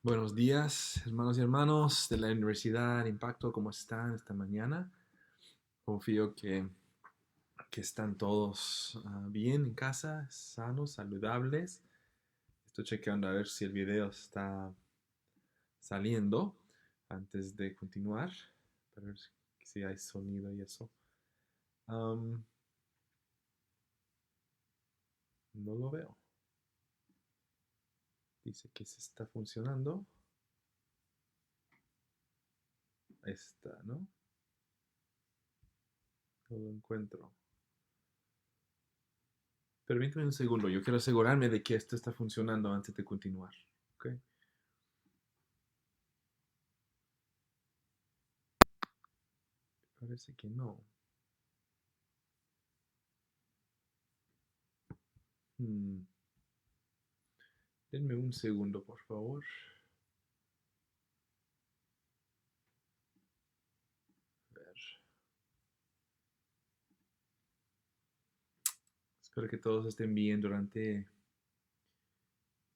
Buenos días, hermanos y hermanos de la Universidad Impacto, ¿cómo están esta mañana? Confío que están todos bien en casa, sanos, saludables. Estoy chequeando a ver si el video está saliendo antes de continuar, para ver si hay sonido y eso. Am, no lo veo. Dice que se está funcionando. Ahí está, ¿no? No lo encuentro. Permíteme un segundo, yo quiero asegurarme de que esto está funcionando antes de continuar. ¿Ok? Parece que no. Hmm, Denme un segundo, por favor. A ver. Espero que todos estén bien durante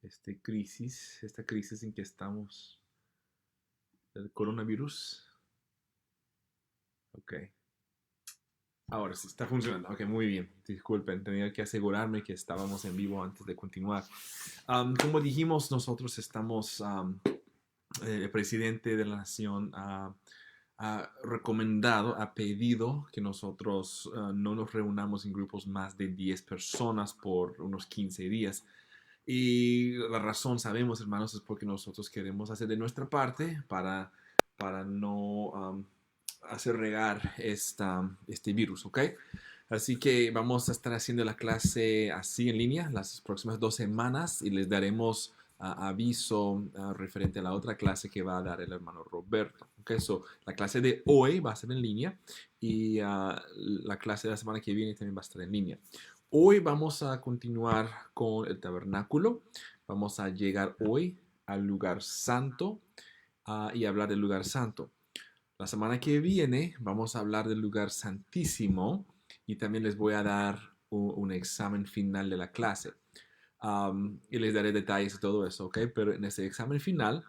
esta crisis en que estamos del coronavirus. Ok. Ahora sí, está funcionando. Ok, muy bien. Disculpen, tenía que asegurarme que estábamos en vivo antes de continuar. Como dijimos, nosotros estamos, el presidente de la nación ha recomendado, ha pedido que nosotros no nos reunamos en grupos más de 10 personas por unos 15 días. Y la razón, sabemos, hermanos, es porque nosotros queremos hacer de nuestra parte para no hacer regar este virus, ¿ok? Así que vamos a estar haciendo la clase así en línea las próximas 2 semanas y les daremos aviso referente a la otra clase que va a dar el hermano Roberto. Okay, so, la clase de hoy va a ser en línea y la clase de la semana que viene también va a estar en línea. Hoy vamos a continuar con el tabernáculo. Vamos a llegar hoy al lugar santo y hablar del lugar santo. La semana que viene vamos a hablar del lugar santísimo y también les voy a dar un examen final de la clase. Y les daré detalles y todo eso, ¿ok? Pero en ese examen final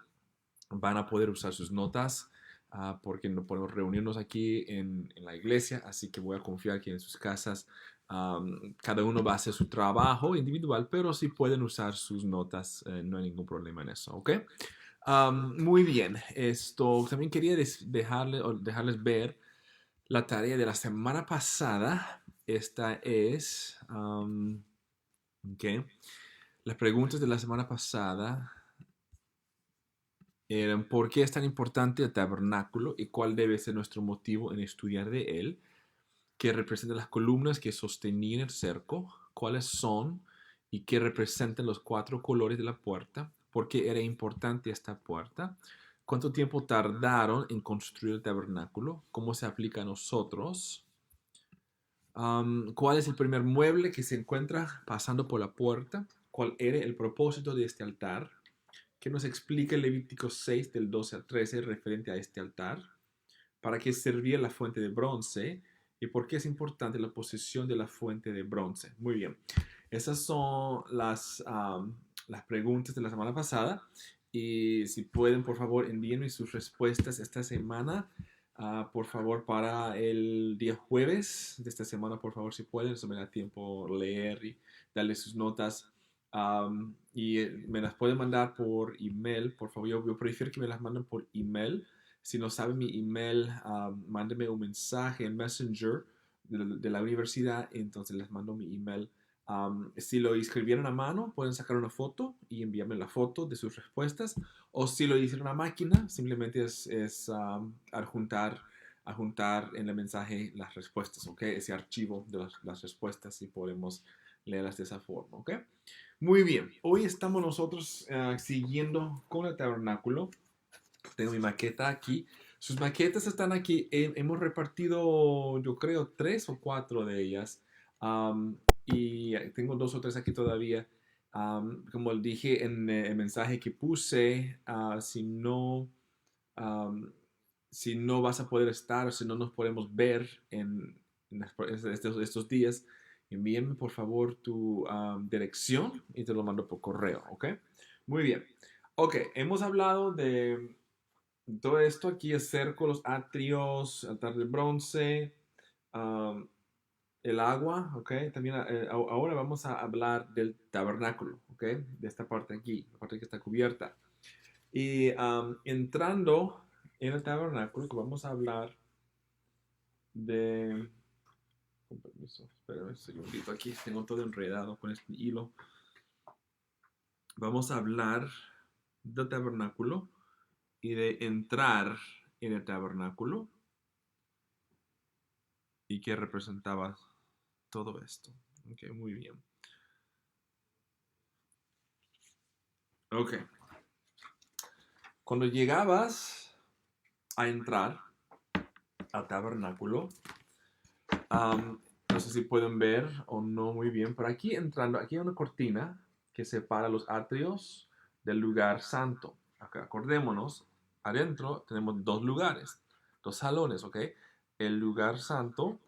van a poder usar sus notas porque no podemos reunirnos aquí en la iglesia, así que voy a confiar que en sus casas cada uno va a hacer su trabajo individual, pero si pueden usar sus notas, no hay ningún problema en eso, ¿ok? Muy bien, esto también quería dejarles ver la tarea de la semana pasada. Esta es, ok, las preguntas de la semana pasada eran por qué es tan importante el tabernáculo y cuál debe ser nuestro motivo en estudiar de él, qué representan las columnas que sostenían el cerco, cuáles son y qué representan los 4 colores de la puerta, por qué era importante esta puerta, cuánto tiempo tardaron en construir el tabernáculo, cómo se aplica a nosotros, cuál es el primer mueble que se encuentra pasando por la puerta, cuál era el propósito de este altar, qué nos explica el Levítico 6 del 12 al 13 referente a este altar, para qué servía la fuente de bronce y por qué es importante la posesión de la fuente de bronce. Muy bien, esas son las preguntas de la semana pasada y si pueden, por favor, envíenme sus respuestas esta semana. Por favor, para el día jueves de esta semana, por favor, si pueden, eso me da tiempo leer y darle sus notas. Me las pueden mandar por email, por favor. Yo prefiero que me las manden por email. Si no saben mi email, mándenme un mensaje en Messenger de la universidad, entonces les mando mi email. Si lo escribieron a mano, pueden sacar una foto y enviarme la foto de sus respuestas. O si lo hicieron a máquina, simplemente es adjuntar en el mensaje las respuestas, ¿ok? Ese archivo de las respuestas y podemos leerlas de esa forma, ¿ok? Muy bien, hoy estamos nosotros siguiendo con el tabernáculo. Tengo mi maqueta aquí. Sus maquetas están aquí. Hemos repartido, yo creo, 3 o 4 de ellas. Am, y tengo 2 o 3 aquí todavía. Como dije en el mensaje que puse, am, si no vas a poder estar o si no nos podemos ver estos días, envíame por favor tu dirección y te lo mando por correo, ¿ok? Muy bien. Ok, hemos hablado de todo esto aquí, el cerco, los atrios, altar de bronce, um, el agua, ok. También ahora vamos a hablar del tabernáculo, ok, de esta parte aquí, la parte que está cubierta. Y entrando en el tabernáculo, que vamos a hablar de... Con permiso, espérame un segundito aquí, tengo todo enredado con este hilo. Vamos a hablar del tabernáculo y de entrar en el tabernáculo y qué representaba todo esto. Ok, muy bien. Ok, cuando llegabas a entrar al tabernáculo, no sé si pueden ver o no muy bien, pero aquí entrando, aquí hay una cortina que separa los atrios del lugar santo. Acá, acordémonos, adentro tenemos dos lugares, dos salones, ¿ok? El lugar santo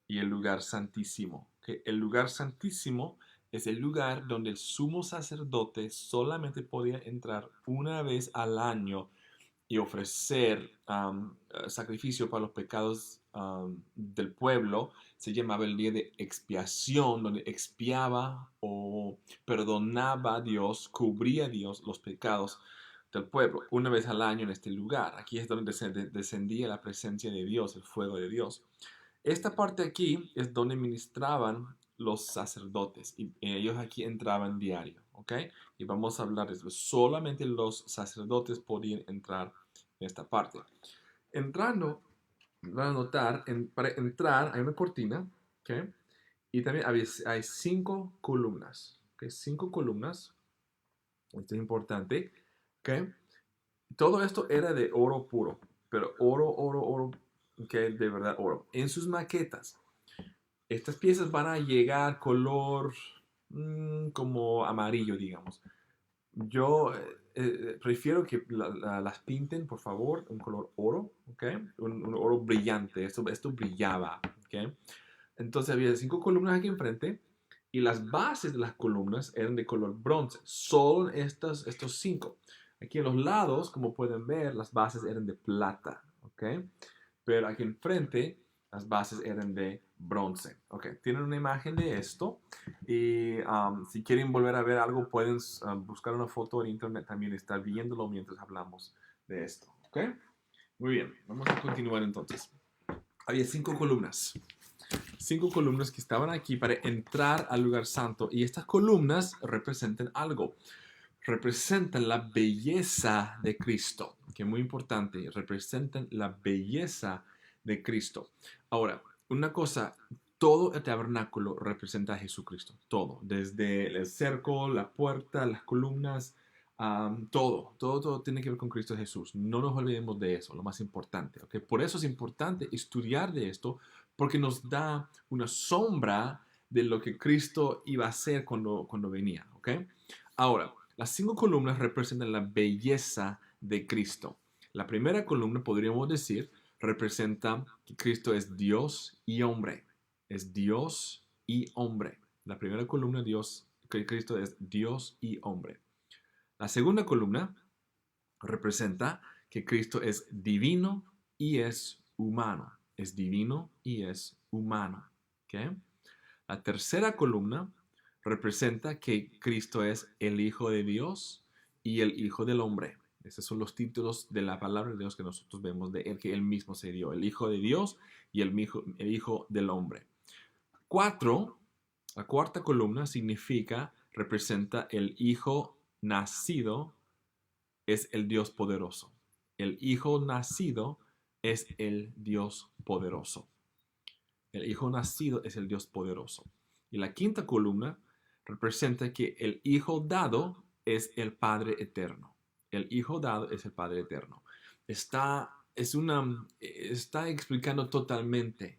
y el lugar santísimo. ¿Ok? El lugar santísimo es el lugar donde el sumo sacerdote solamente podía entrar una vez al año y ofrecer sacrificio para los pecados del pueblo. Se llamaba el día de expiación, donde expiaba o perdonaba a Dios, cubría a Dios los pecados del pueblo una vez al año en este lugar. Aquí es donde descendía la presencia de Dios, el fuego de Dios. Esta parte aquí es donde ministraban los sacerdotes y ellos aquí entraban diario, ¿ok? Y vamos a hablar de eso. Solamente los sacerdotes podían entrar en esta parte. Entrando, van a notar, para entrar hay una cortina, ¿ok? Y también hay 5 columnas, ¿ok? 5 columnas, esto es importante, ¿ok? Todo esto era de oro puro, pero oro, que de verdad oro. En sus maquetas, estas piezas van a llegar color como amarillo, digamos. Yo prefiero que las pinten, por favor, un color oro, ¿ok? Un oro brillante, esto brillaba, ¿ok? Entonces había 5 columnas aquí enfrente y las bases de las columnas eran de color bronce. Solo estos 5. Aquí en los lados, como pueden ver, las bases eran de plata, ¿ok? Pero aquí enfrente, las bases eran de bronce, ¿ok? Tienen una imagen de esto y si quieren volver a ver algo, pueden buscar una foto en internet también, estar viéndolo mientras hablamos de esto, ¿ok? Muy bien, vamos a continuar entonces. Había 5 columnas. 5 columnas que estaban aquí para entrar al lugar santo. Y estas columnas representan algo. Representan la belleza de Cristo. Que es muy importante. Representan la belleza de Cristo. Ahora, una cosa. Todo el tabernáculo representa a Jesucristo. Todo. Desde el cerco, la puerta, las columnas. Todo tiene que ver con Cristo Jesús. No nos olvidemos de eso, lo más importante. ¿Okay? Por eso es importante estudiar de esto, porque nos da una sombra de lo que Cristo iba a hacer cuando venía. ¿Okay? Ahora, las 5 columnas representan la belleza de Cristo. La primera columna, podríamos decir, representa que Cristo es Dios y hombre. Es Dios y hombre. La primera columna, que Cristo es Dios y hombre. La segunda columna representa que Cristo es divino y es humano. Es divino y es humano. ¿Okay? La tercera columna representa que Cristo es el Hijo de Dios y el Hijo del Hombre. Esos son los títulos de la palabra de Dios que nosotros vemos de él, que él mismo se dio. El Hijo de Dios y el Hijo del Hombre. La cuarta columna representa el Hijo nacido es el Dios poderoso. El Hijo nacido es el Dios poderoso. El Hijo nacido es el Dios poderoso. Y la quinta columna representa que el Hijo dado es el Padre eterno. El Hijo dado es el Padre eterno. Está explicando totalmente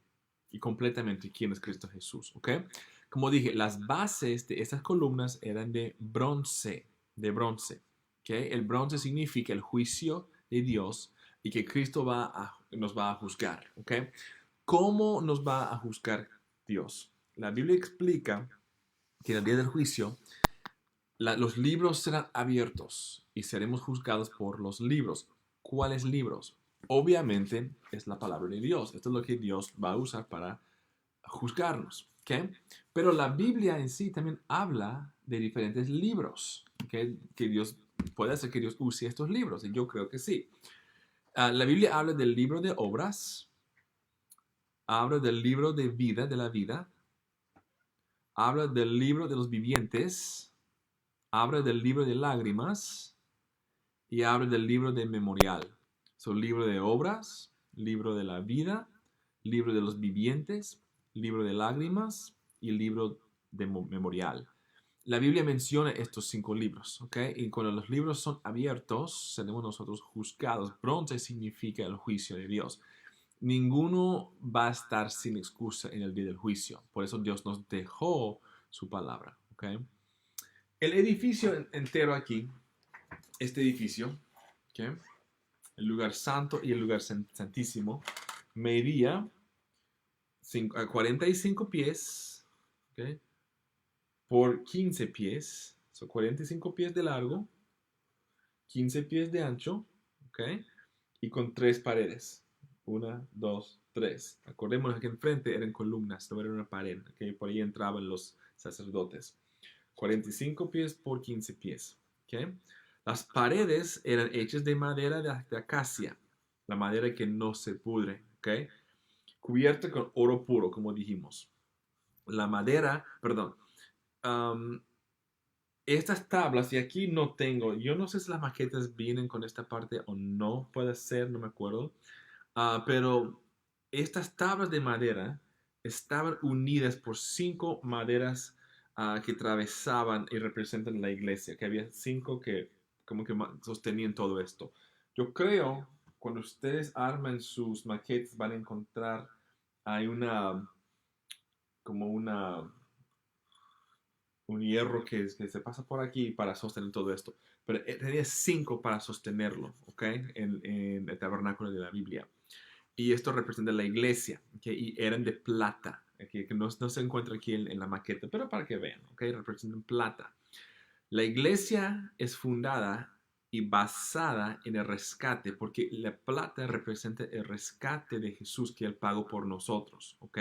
y completamente quién es Cristo Jesús. ¿Ok? Como dije, las bases de estas columnas eran de bronce. De bronce. ¿Okay? El bronce significa el juicio de Dios y que Cristo nos va a juzgar. ¿Okay? ¿Cómo nos va a juzgar Dios? La Biblia explica que en el día del juicio Los libros serán abiertos y seremos juzgados por los libros. ¿Cuáles libros? Obviamente es la palabra de Dios. Esto es lo que Dios va a usar para juzgarnos. ¿Okay? Pero la Biblia en sí también habla de diferentes libros. ¿Okay? Que Dios puede hacer que Dios use estos libros. Y yo creo que sí. La Biblia habla del libro de obras, habla del libro de vida, de la vida, habla del libro de los vivientes, habla del libro de lágrimas y habla del libro de memorial. Son libro de obras, libro de la vida, libro de los vivientes, libro de lágrimas y libro de memorial. La Biblia menciona estos 5 libros, ¿ok? Y cuando los libros son abiertos, seremos nosotros juzgados. Bronce significa el juicio de Dios. Ninguno va a estar sin excusa en el día del juicio. Por eso Dios nos dejó su palabra, ¿ok? El edificio entero aquí, este edificio, ¿ok? El lugar santo y el lugar santísimo, medía 45 pies, ¿ok? Por 15 pies, son 45 pies de largo, 15 pies de ancho, ¿ok? Y con 3 paredes. 1, 2, 3. Acordémonos que enfrente eran columnas, no era una pared, ¿ok? Por ahí entraban los sacerdotes. 45 pies por 15 pies, ¿ok? Las paredes eran hechas de madera de acacia, la madera que no se pudre, ¿ok? Cubierta con oro puro, como dijimos. La madera, perdón, um, estas tablas, y aquí no tengo, yo no sé si las maquetas vienen con esta parte o no, puede ser, no me acuerdo, pero estas tablas de madera estaban unidas por 5 maderas que atravesaban y representan la iglesia, que había 5 que como que sostenían todo esto. Yo creo, cuando ustedes arman sus maquetas van a encontrar, hay como un hierro que se pasa por aquí para sostener todo esto. Pero tenía 5 para sostenerlo, ¿ok? En el tabernáculo de la Biblia. Y esto representa la iglesia, ¿ok? Y eran de plata, ¿ok? Que no se encuentra aquí en la maqueta, pero para que vean, ¿ok? Representan plata. La iglesia es fundada y basada en el rescate, porque la plata representa el rescate de Jesús que Él pagó por nosotros, ¿ok?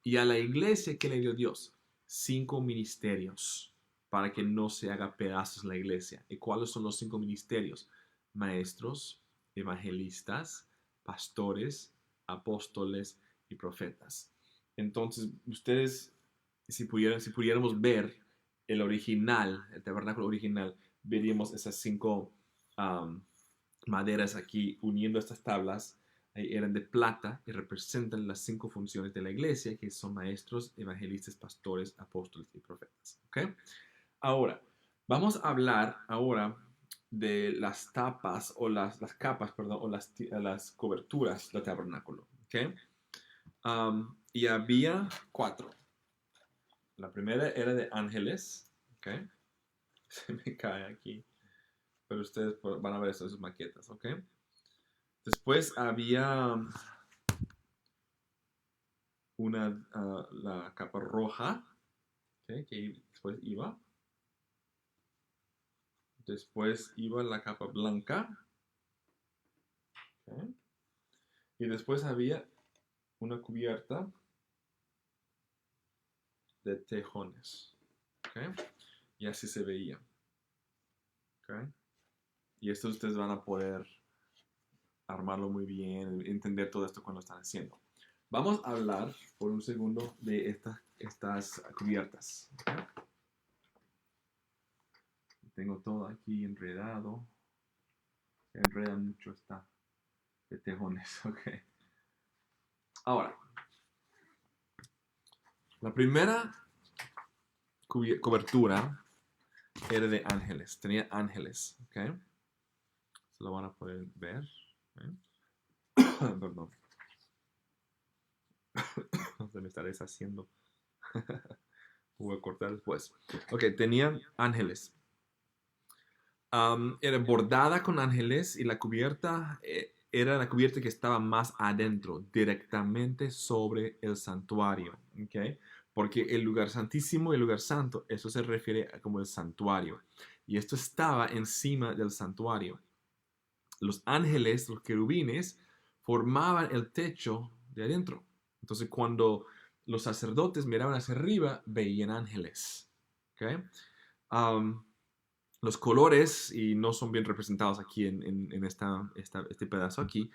Y a la iglesia, ¿qué le dio Dios? 5 ministerios para que no se haga pedazos la iglesia. ¿Y cuáles son los 5 ministerios? Maestros, evangelistas, pastores, apóstoles y profetas. Entonces, ustedes, si pudiéramos ver el original, el tabernáculo original, veríamos esas 5 maderas aquí uniendo estas tablas. Eran de plata y representan las 5 funciones de la iglesia, que son maestros, evangelistas, pastores, apóstoles y profetas. ¿Okay? Ahora, vamos a hablar ahora de las tapas o las capas, perdón, o las coberturas del tabernáculo. ¿Okay? Y había 4. La primera era de ángeles. ¿Okay? Se me cae aquí. Pero ustedes van a ver eso en sus maquetas. ¿Ok? Después había la capa roja, ¿okay? Que después iba. Después iba la capa blanca. ¿Okay? Y después había una cubierta de tejones. ¿Okay? Y así se veía. ¿Okay? Y esto ustedes van a poder armarlo muy bien, entender todo esto cuando lo están haciendo. Vamos a hablar por un segundo de estas cubiertas. ¿Okay? Tengo todo aquí enredado. Se enreda mucho esta de tejones. Ok. Ahora, la primera cobertura era de ángeles. Tenía ángeles. Ok. Se lo van a poder ver. ¿Eh? Perdón. Se me está deshaciendo. Voy a cortar después. Ok, tenían ángeles. Era bordada con ángeles y la cubierta era la cubierta que estaba más adentro, directamente sobre el santuario. ¿Okay? porque el lugar santísimo y el lugar santo, eso se refiere a como el santuario. Y esto estaba encima del santuario. Los ángeles, los querubines, formaban el techo de adentro. Entonces, cuando los sacerdotes miraban hacia arriba, veían ángeles. ¿Okay? Um, los colores, y no son bien representados aquí en este pedazo aquí,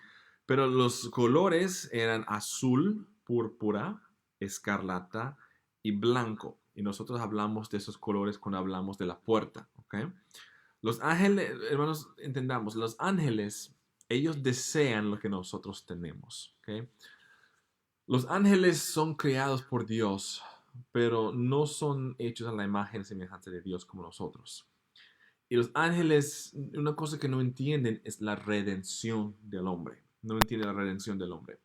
pero los colores eran azul, púrpura, escarlata y blanco. Y nosotros hablamos de esos colores cuando hablamos de la puerta. ¿Okay? Los ángeles, hermanos, entendamos, los ángeles, ellos desean lo que nosotros tenemos. ¿Okay? Los ángeles son creados por Dios, pero no son hechos a la imagen y semejanza de Dios como nosotros. Y los ángeles, una cosa que no entienden es la redención del hombre. No entienden la redención del hombre.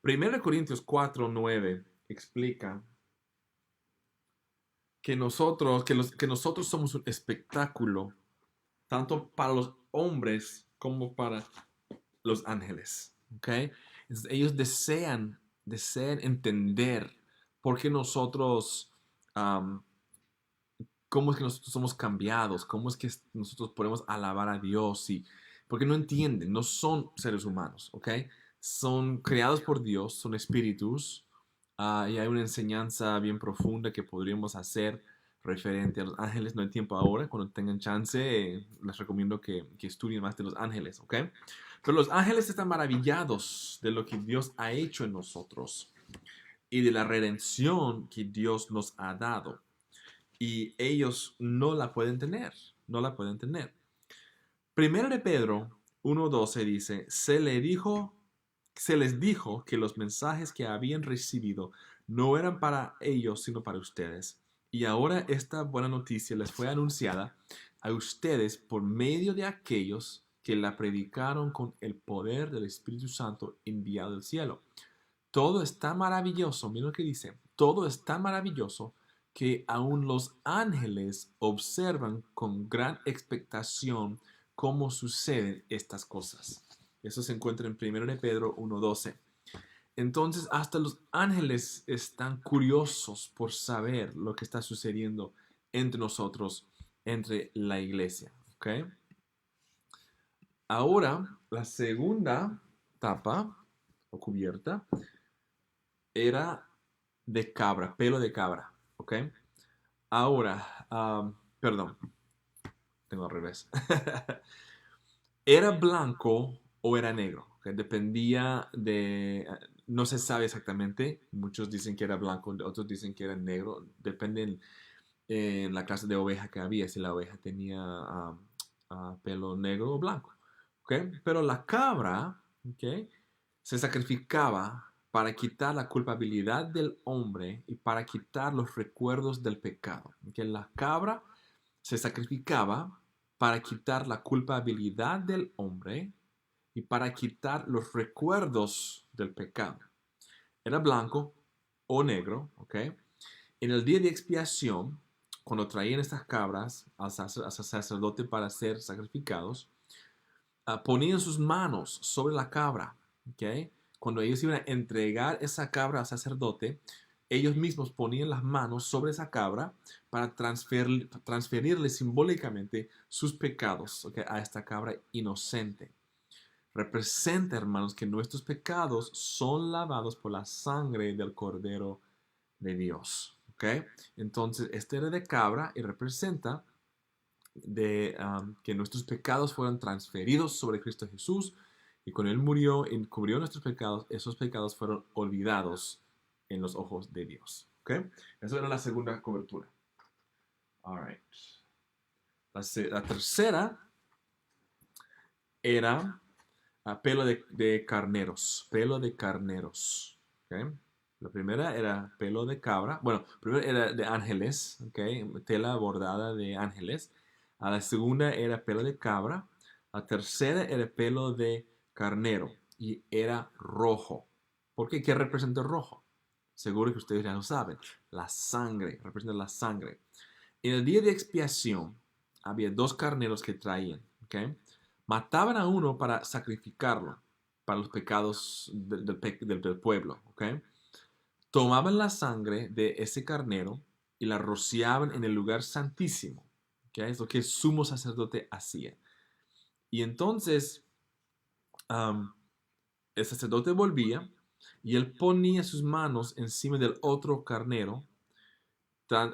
1 Corintios 4:9 explica que nosotros somos un espectáculo tanto para los hombres como para los ángeles. ¿Okay? Entonces, ellos desean entender por qué nosotros, cómo es que nosotros somos cambiados, cómo es que nosotros podemos alabar a Dios, y porque no entienden, no son seres humanos, ¿ok? Son creados por Dios, son espíritus, y hay una enseñanza bien profunda que podríamos hacer referente a los ángeles. No hay tiempo ahora, cuando tengan chance, les recomiendo que estudien más de los ángeles, ¿ok? Pero los ángeles están maravillados de lo que Dios ha hecho en nosotros y de la redención que Dios nos ha dado. Y ellos no la pueden tener, no la pueden tener. Primero de Pedro 1:12 dice, se les dijo que los mensajes que habían recibido no eran para ellos, sino para ustedes. Y ahora esta buena noticia les fue anunciada a ustedes por medio de aquellos que la predicaron con el poder del Espíritu Santo enviado del cielo. Todo está maravilloso, mira lo que dice, todo está maravilloso que aún los ángeles observan con gran expectación cómo suceden estas cosas. Eso se encuentra en 1 Pedro 1:12. Entonces, hasta los ángeles están curiosos por saber lo que está sucediendo entre nosotros, entre la iglesia. ¿Okay? Ahora, la segunda tapa o cubierta era de cabra, pelo de cabra. ¿Ok? Ahora, perdón, tengo al revés. ¿Era blanco o era negro? ¿Okay? Dependía de... No se sabe exactamente. Muchos dicen que era blanco, otros dicen que era negro. Depende en la clase de oveja que había, si la oveja tenía pelo negro o blanco. ¿Okay? Pero la cabra, ¿okay?, se sacrificaba para quitar la culpabilidad del hombre y para quitar los recuerdos del pecado. ¿Okay? La cabra se sacrificaba para quitar la culpabilidad del hombre y para quitar los recuerdos del pecado. Era blanco o negro, ¿ok? En el día de expiación, cuando traían estas cabras al sacerdote para ser sacrificados, ponían sus manos sobre la cabra, ¿ok? Cuando ellos iban a entregar esa cabra al sacerdote, ellos mismos ponían las manos sobre esa cabra para transferirle simbólicamente sus pecados, ¿okay?, a esta cabra inocente. Representa, hermanos, que nuestros pecados son lavados por la sangre del Cordero de Dios. ¿Okay? Entonces, este era de cabra y representa que nuestros pecados fueron transferidos sobre Cristo Jesús, y cuando Él murió y cubrió nuestros pecados, esos pecados fueron olvidados en los ojos de Dios. ¿Okay? Eso era la segunda cobertura. All right. La tercera era pelo de carneros. Pelo de carneros. ¿Okay? La primera era pelo de cabra. Bueno, primero era de ángeles. ¿Okay? Tela bordada de ángeles. La segunda era pelo de cabra. La tercera era pelo de carnero. Y era rojo. ¿Por qué? ¿Qué representa el rojo? Seguro que ustedes ya lo saben. La sangre. Representa la sangre. En el día de expiación había dos carneros que traían. ¿Okay? Mataban a uno para sacrificarlo para los pecados del pueblo. ¿Okay? tomaban la sangre de ese carnero y la rociaban en el lugar santísimo, que es lo que el sumo sacerdote hacía. Y entonces el sacerdote volvía y él ponía sus manos encima del otro carnero.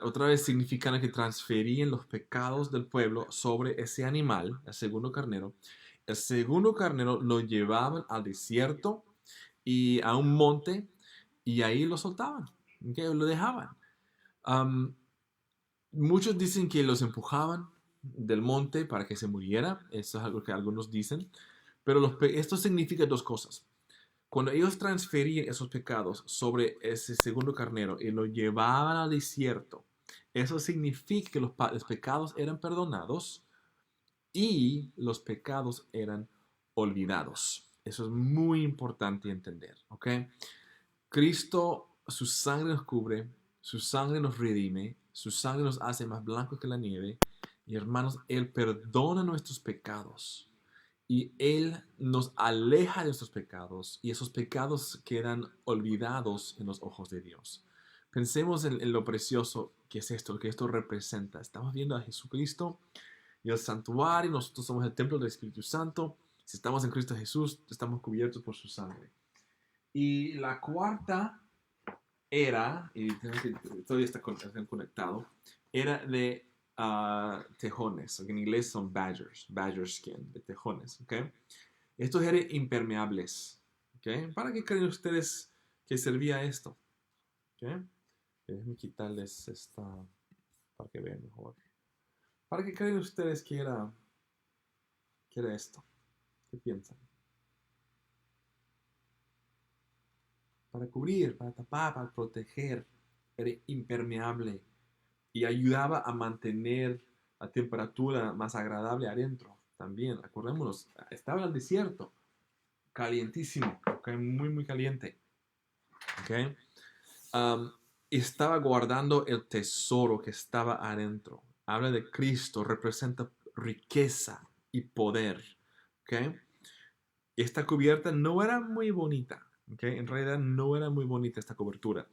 Otra vez significa que transferían los pecados del pueblo sobre ese animal, el segundo carnero. El segundo carnero lo llevaban al desierto y a un monte y ahí lo soltaban, ¿okay? Lo dejaban. Um, Muchos dicen que los empujaban del monte para que se muriera. Eso es algo que algunos dicen. Pero esto significa dos cosas. Cuando ellos transferían esos pecados sobre ese segundo carnero y lo llevaban al desierto, eso significa que los pecados eran perdonados y los pecados eran olvidados. Eso es muy importante entender, ¿ok? Cristo, su sangre nos cubre, su sangre nos redime, su sangre nos hace más blancos que la nieve. Y hermanos, Él perdona nuestros pecados. Y Él nos aleja de nuestros pecados y esos pecados quedan olvidados en los ojos de Dios. Pensemos en lo precioso que es esto, que esto representa. Estamos viendo a Jesucristo y el santuario, nosotros somos el templo del Espíritu Santo. Si estamos en Cristo Jesús, estamos cubiertos por su sangre. Y la cuarta era, y todavía está conectado, era de tejones, que en inglés son badger skin, de tejones, ¿ok? Estos eran impermeables, ¿ok? ¿Para qué creen ustedes que servía esto? ¿Ok? Déjenme quitarles esta para que vean mejor. ¿Para qué creen ustedes que era esto? ¿Qué piensan? Para cubrir, para tapar, para proteger. Era impermeable y ayudaba a mantener la temperatura más agradable adentro también. Acordémonos, estaba en el desierto, calientísimo, okay, muy, muy caliente. Okay. Estaba guardando el tesoro que estaba adentro. Habla de Cristo, representa riqueza y poder. Okay. Esta cubierta no era muy bonita. Okay. En realidad no era muy bonita esta cobertura.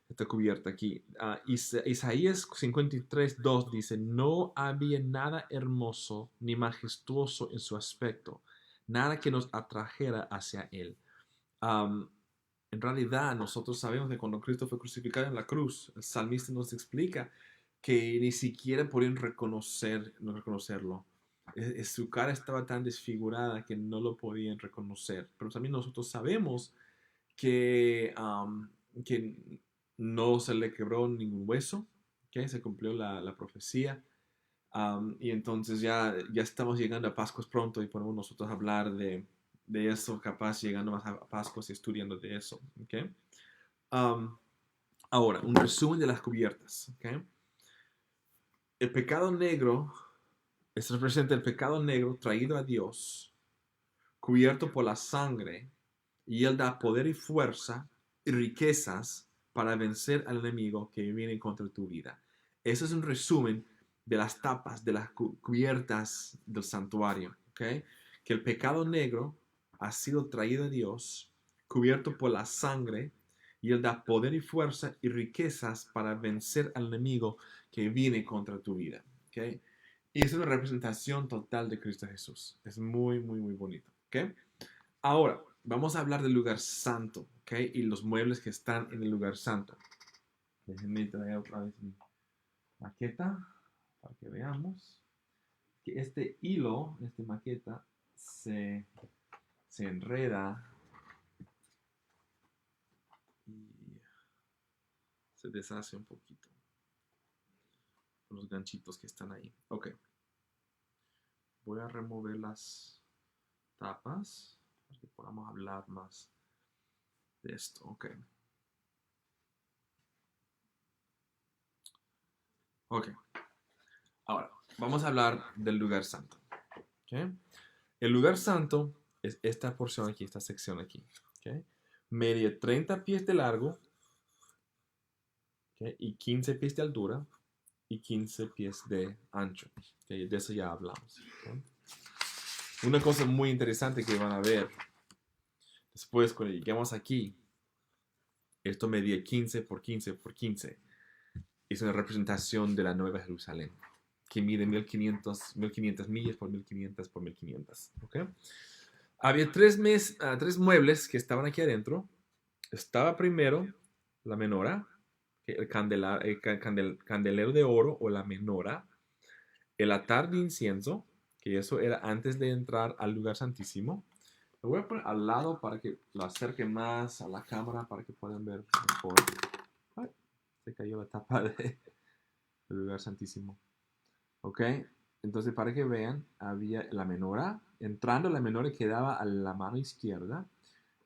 Esta cubierta aquí. Isaías 53:2 dice, no había nada hermoso ni majestuoso en su aspecto, nada que nos atrajera hacia él. En realidad, nosotros sabemos que cuando Cristo fue crucificado en la cruz, el salmista nos explica que ni siquiera podían reconocerlo. Su cara estaba tan desfigurada que no lo podían reconocer. Pero también nosotros sabemos que no se le quebró ningún hueso, ¿okay? Se cumplió la profecía. Y entonces ya estamos llegando a Pascuas pronto y podemos nosotros hablar de eso, capaz llegando más a Pascuas y estudiando de eso. ¿Okay? Ahora, un resumen de las cubiertas. ¿Okay? El pecado negro representa el pecado negro traído a Dios, cubierto por la sangre, y Él da poder y fuerza y riquezas para vencer al enemigo que viene contra tu vida. Eso es un resumen de las tapas, de las cubiertas del santuario. ¿Okay? Que el pecado negro ha sido traído a Dios, cubierto por la sangre, y Él da poder y fuerza y riquezas para vencer al enemigo que viene contra tu vida. ¿Okay? Y es una representación total de Cristo Jesús. Es muy, muy, muy bonito. ¿Okay? Ahora, vamos a hablar del lugar santo, ¿ok? Y los muebles que están en el lugar santo. Déjenme traer otra vez mi maqueta para que veamos que este hilo, esta maqueta, se enreda y se deshace un poquito con los ganchitos que están ahí. Ok. Voy a remover las tapas para que podamos hablar más de esto. Ok. Ok. Ahora, vamos a hablar del lugar santo. ¿Okay? El lugar santo es esta porción aquí, esta sección aquí. ¿Okay? Media 30 pies de largo, ¿okay? Y 15 pies de altura y 15 pies de ancho. ¿Okay? De eso ya hablamos. ¿Okay? Una cosa muy interesante que van a ver después cuando lleguemos aquí Esto medía 15 por 15 por 15. Es una representación de la Nueva Jerusalén, que mide 1500 millas por 1500 por 1500. ¿Okay? Había tres muebles que estaban aquí adentro. Estaba primero la menora, candelero de oro o la menora, el altar de incienso, que eso era antes de entrar al lugar santísimo. Lo voy a poner al lado para que lo acerque más a la cámara para que puedan ver mejor. Ay, se cayó la tapa del lugar santísimo. ¿Ok? Entonces, para que vean, había la menora. Entrando, la menora quedaba a la mano izquierda.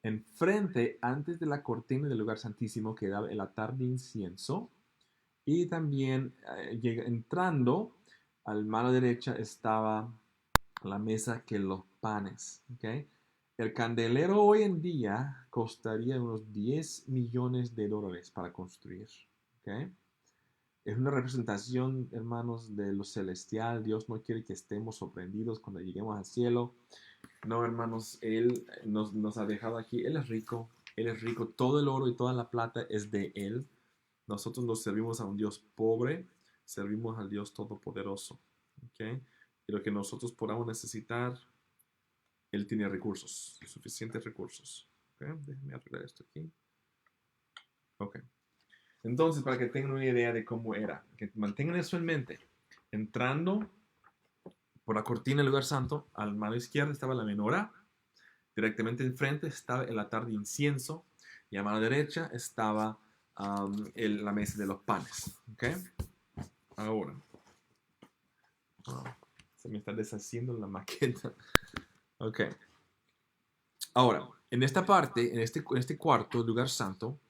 Enfrente, antes de la cortina del lugar santísimo, quedaba el altar de incienso. Y también, entrando, a la mano derecha estaba la mesa que los panes. ¿Ok? El candelero hoy en día costaría unos 10 millones de dólares para construir. ¿Ok? Es una representación, hermanos, de lo celestial. Dios no quiere que estemos sorprendidos cuando lleguemos al cielo. No, hermanos, Él nos ha dejado aquí. Él es rico. Él es rico. Todo el oro y toda la plata es de Él. Nosotros nos servimos a un Dios pobre. Servimos al Dios todopoderoso. ¿Okay? Y lo que nosotros podamos necesitar, Él tiene recursos. Suficientes recursos. ¿Okay? Déjenme arreglar esto aquí. Ok. Entonces, para que tengan una idea de cómo era, que mantengan eso en mente. Entrando por la cortina del lugar santo, a la mano izquierda estaba la menora, directamente enfrente estaba el altar de incienso y a mano derecha estaba la mesa de los panes. ¿Ok? Ahora, se me está deshaciendo la maqueta. Ok. Ahora, en esta parte, en este cuarto, lugar santo,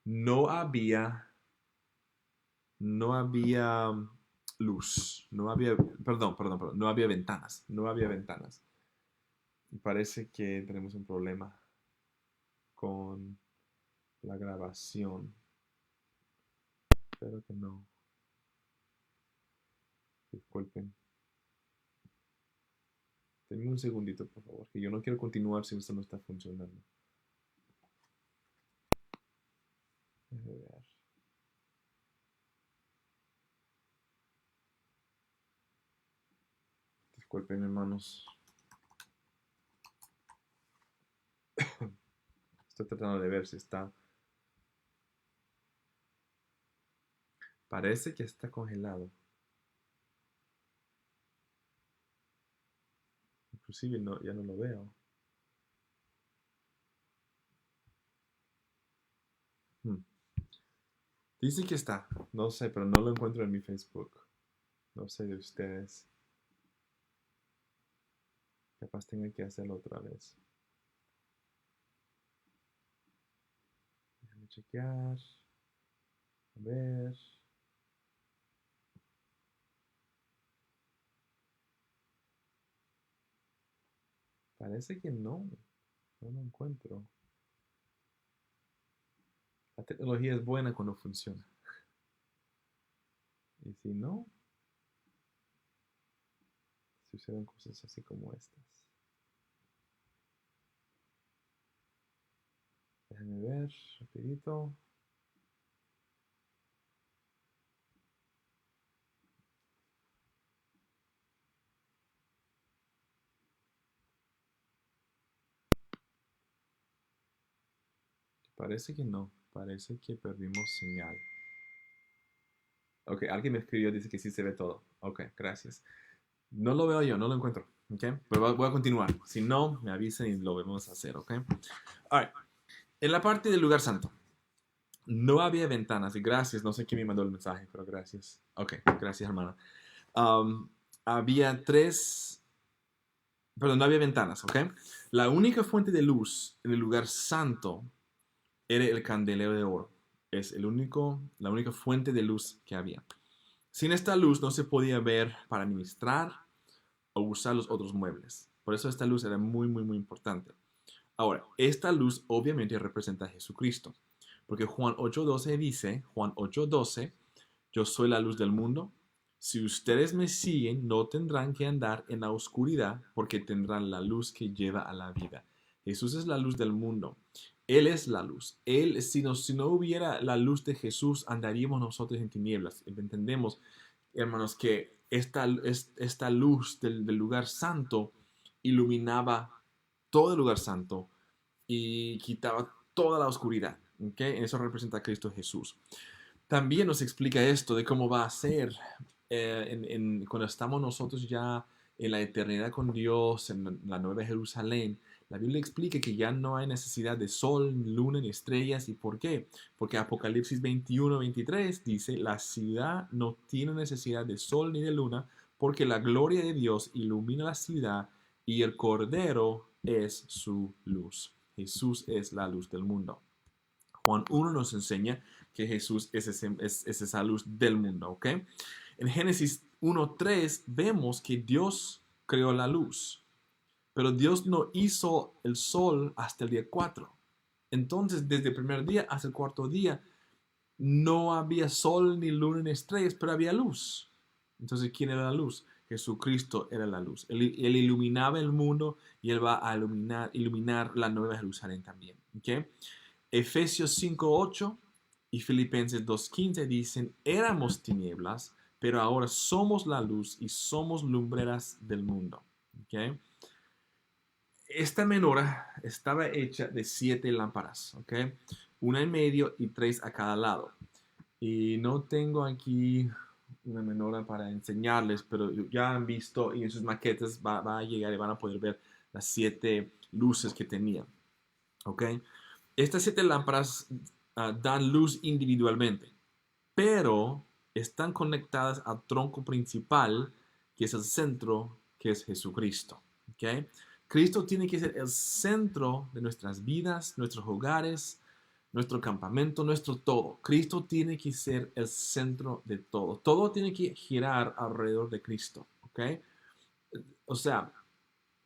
no había luz, perdón, no había ventanas, no había ventanas. Y parece que tenemos un problema con la grabación. Espero que no. Disculpen. Denme un segundito, por favor, que yo no quiero continuar si esto no está funcionando. Déjame ver. Disculpen, hermanos. Estoy tratando de ver si está. Parece que está congelado. Inclusive no, ya no lo veo. Dice que está. No sé, pero no lo encuentro en mi Facebook. No sé de ustedes. Capaz tenga que hacerlo otra vez. Déjame chequear. A ver. Parece que no. No lo encuentro. La tecnología es buena cuando funciona. Y si no, suceden cosas así como estas. Déjame ver, rapidito. Parece que no. Parece que perdimos señal. Ok, alguien me escribió, dice que sí se ve todo. Ok, gracias. No lo veo yo, no lo encuentro. Ok, pero voy a continuar. Si no, me avisen y lo vamos a hacer. Ok. Alright. En la parte del lugar santo, no había ventanas. Y gracias, no sé quién me mandó el mensaje, pero gracias. Ok, gracias, hermana. Había perdón, no había ventanas, ¿ok? La única fuente de luz en el lugar santo era el candelero de oro. Es la única fuente de luz que había. Sin esta luz no se podía ver para ministrar o usar los otros muebles. Por eso esta luz era muy, muy, muy importante. Ahora, esta luz obviamente representa a Jesucristo. Porque Juan 8:12 dice, Juan 8:12, yo soy la luz del mundo. Si ustedes me siguen, no tendrán que andar en la oscuridad porque tendrán la luz que lleva a la vida. Jesús es la luz del mundo. Él es la luz. Él, si no hubiera la luz de Jesús, andaríamos nosotros en tinieblas. Entendemos, hermanos, que esta luz del lugar santo iluminaba todo el lugar santo y quitaba toda la oscuridad. ¿Okay? Eso representa a Cristo Jesús. También nos explica esto de cómo va a ser cuando estamos nosotros ya en la eternidad con Dios, en la Nueva Jerusalén. La Biblia explica que ya no hay necesidad de sol, ni luna, ni estrellas. ¿Y por qué? Porque Apocalipsis 21-23 dice, la ciudad no tiene necesidad de sol ni de luna, porque la gloria de Dios ilumina la ciudad y el Cordero es su luz. Jesús es la luz del mundo. Juan 1 nos enseña que Jesús es esa luz del mundo, ¿ok? En Génesis 1:3 vemos que Dios creó la luz, pero Dios no hizo el sol hasta el día 4. Entonces, desde el primer día hasta el cuarto día, no había sol, ni luna, ni estrellas, pero había luz. Entonces, ¿quién era la luz? Jesucristo era la luz. Él iluminaba el mundo y Él va a iluminar la Nueva Jerusalén también, ¿ok? Efesios 5:8 y Filipenses 2:15 dicen, éramos tinieblas, pero ahora somos la luz y somos lumbreras del mundo. ¿Okay? Esta menorá estaba hecha de 7 lámparas, ¿okay? Una en medio y 3 a cada lado. Y no tengo aquí una menorá para enseñarles, pero ya han visto y en sus maquetas va a llegar y van a poder ver las 7 luces que tenía. ¿Ok? Estas 7 lámparas dan luz individualmente, pero están conectadas al tronco principal, que es el centro, que es Jesucristo. ¿Okay? Cristo tiene que ser el centro de nuestras vidas, nuestros hogares, nuestro campamento, nuestro todo. Cristo tiene que ser el centro de todo. Todo tiene que girar alrededor de Cristo. ¿Okay? O sea,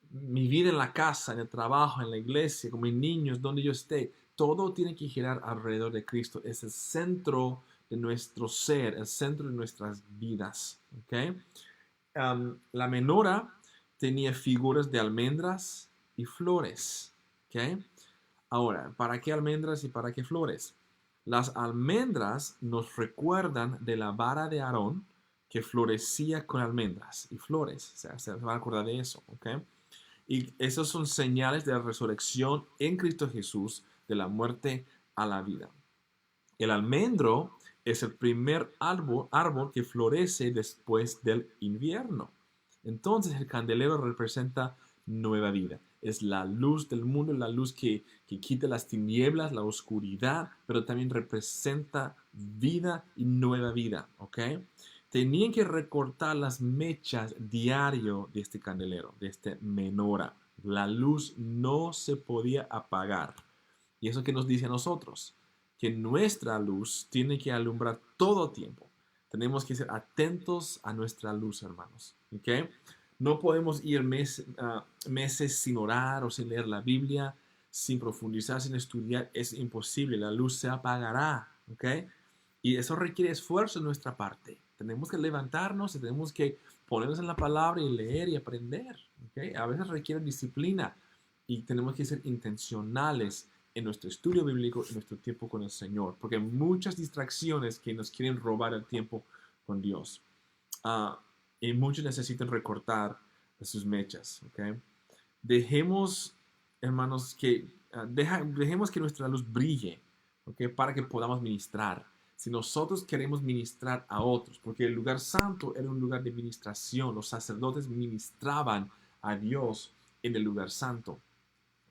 mi vida en la casa, en el trabajo, en la iglesia, con mis niños, donde yo esté, todo tiene que girar alrededor de Cristo. Es el centro de nuestro ser, el centro de nuestras vidas. ¿Okay? La menorá tenía figuras de almendras y flores. ¿Okay? Ahora, ¿para qué almendras y para qué flores? Las almendras nos recuerdan de la vara de Aarón que florecía con almendras y flores. O sea, se van a acordar de eso. ¿Okay? Y esos son señales de la resurrección en Cristo Jesús, de la muerte a la vida. El almendro es el primer árbol que florece después del invierno. Entonces el candelero representa nueva vida. Es la luz del mundo, la luz que quita las tinieblas, la oscuridad, pero también representa vida y nueva vida. ¿Ok? Tenían que recortar las mechas diario de este candelero, de este menorá. La luz no se podía apagar. Y eso que nos dice a nosotros, que nuestra luz tiene que alumbrar todo tiempo. Tenemos que ser atentos a nuestra luz, hermanos. ¿Okay? No podemos ir meses sin orar o sin leer la Biblia, sin profundizar, sin estudiar. Es imposible. La luz se apagará. ¿Okay? Y eso requiere esfuerzo de nuestra parte. Tenemos que levantarnos y tenemos que ponernos en la palabra y leer y aprender. ¿Okay? A veces requiere disciplina y tenemos que ser intencionales en nuestro estudio bíblico y nuestro tiempo con el Señor, porque hay muchas distracciones que nos quieren robar el tiempo con Dios. Y muchos necesitan recortar sus mechas. ¿Okay? Dejemos, hermanos, dejemos que nuestra luz brille, ¿okay? Para que podamos ministrar. Si nosotros queremos ministrar a otros, porque el lugar santo era un lugar de ministración, los sacerdotes ministraban a Dios en el lugar santo.